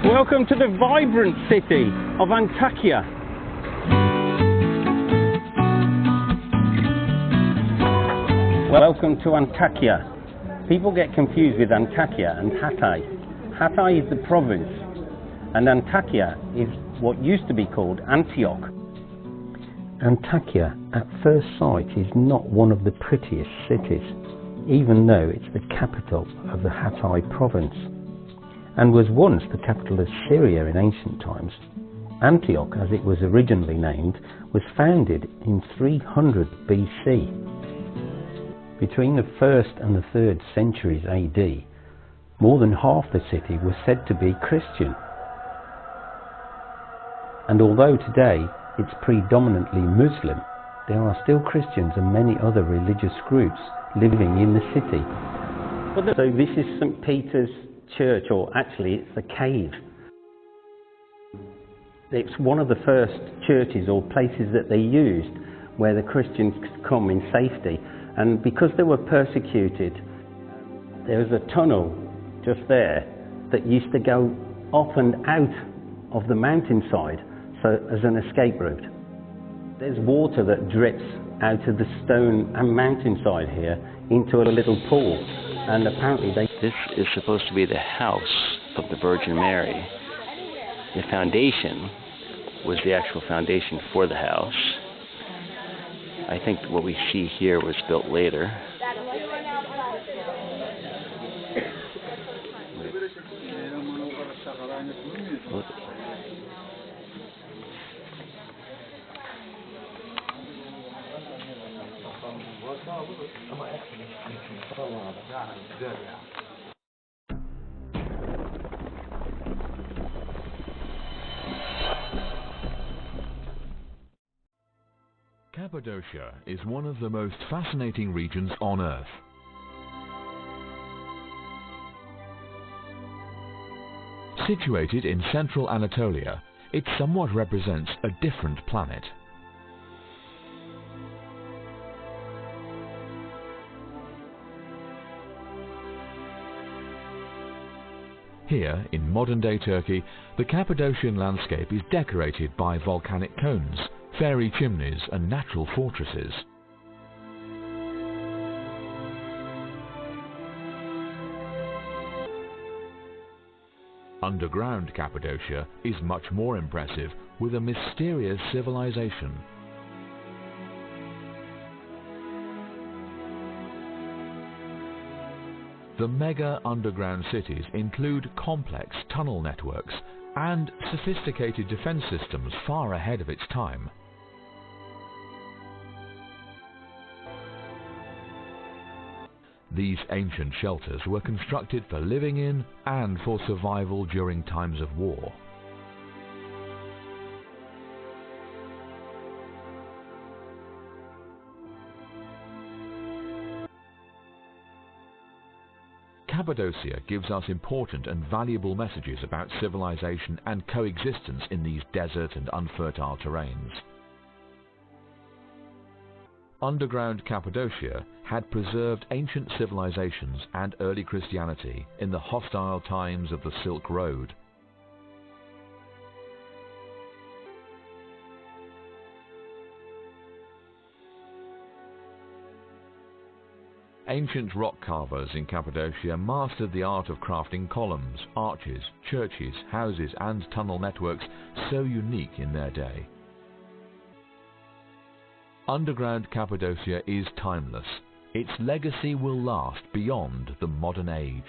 Welcome to the vibrant city of Antakya. Welcome to Antakya. People get confused with Antakya and Hatay. Hatay is the province, and Antakya is what used to be called Antioch. Antakya, at first sight, is not one of the prettiest cities, even though it's the capital of the Hatay province, and was once the capital of Syria in ancient times. Antioch, as it was originally named, was founded in 300 BC. Between the 1st and the 3rd centuries AD, more than half the city was said to be Christian. And although today it's predominantly Muslim, there are still Christians and many other religious groups living in the city. So this is St. Peter's Church, or actually it's the cave. It's one of the first churches or places that they used where the Christians could come in safety. And because they were persecuted, there was a tunnel just there that used to go up and out of the mountainside, so as an escape route. There's water that drips out of the stone and mountainside here into a little pool, and apparently This is supposed to be the house of the Virgin Mary. The foundation was the actual foundation for the house. I think what we see here was built later. Cappadocia is one of the most fascinating regions on Earth. Situated in central Anatolia, it somewhat represents a different planet. Here, in modern-day Turkey, the Cappadocian landscape is decorated by volcanic cones, fairy chimneys and natural fortresses. Underground Cappadocia is much more impressive, with a mysterious civilization. The mega underground cities include complex tunnel networks and sophisticated defense systems far ahead of its time. These ancient shelters were constructed for living in and for survival during times of war. Cappadocia gives us important and valuable messages about civilization and coexistence in these desert and unfertile terrains. Underground Cappadocia had preserved ancient civilizations and early Christianity in the hostile times of the Silk Road. Ancient rock carvers in Cappadocia mastered the art of crafting columns, arches, churches, houses and tunnel networks so unique in their day. Underground Cappadocia is timeless. Its legacy will last beyond the modern age.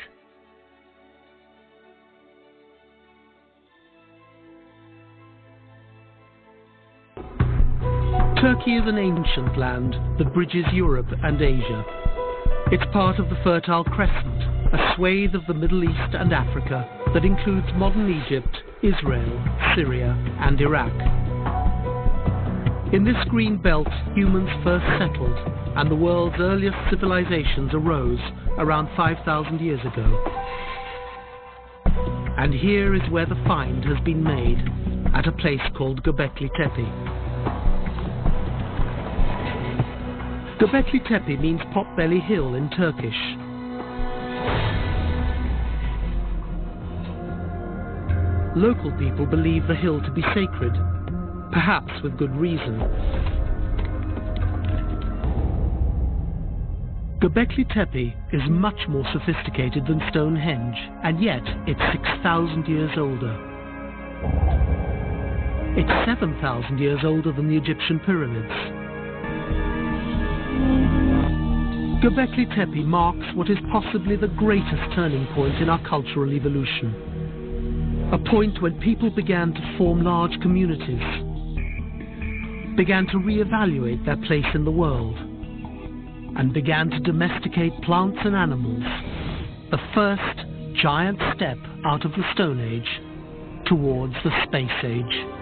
Turkey is an ancient land that bridges Europe and Asia. It's part of the Fertile Crescent, a swathe of the Middle East and Africa that includes modern Egypt, Israel, Syria and Iraq. In this green belt, humans first settled, and the world's earliest civilizations arose around 5,000 years ago. And here is where the find has been made, at a place called Göbekli Tepe. Göbekli Tepe means Potbelly Hill in Turkish. local people believe the hill to be sacred, perhaps with good reason. Göbekli Tepe is much more sophisticated than Stonehenge, and yet it's 6,000 years older. It's 7,000 years older than the Egyptian pyramids. Göbekli Tepe marks what is possibly the greatest turning point in our cultural evolution. A point when people began to form large communities, began to re-evaluate their place in the world, and began to domesticate plants and animals, the first giant step out of the Stone Age towards the Space Age.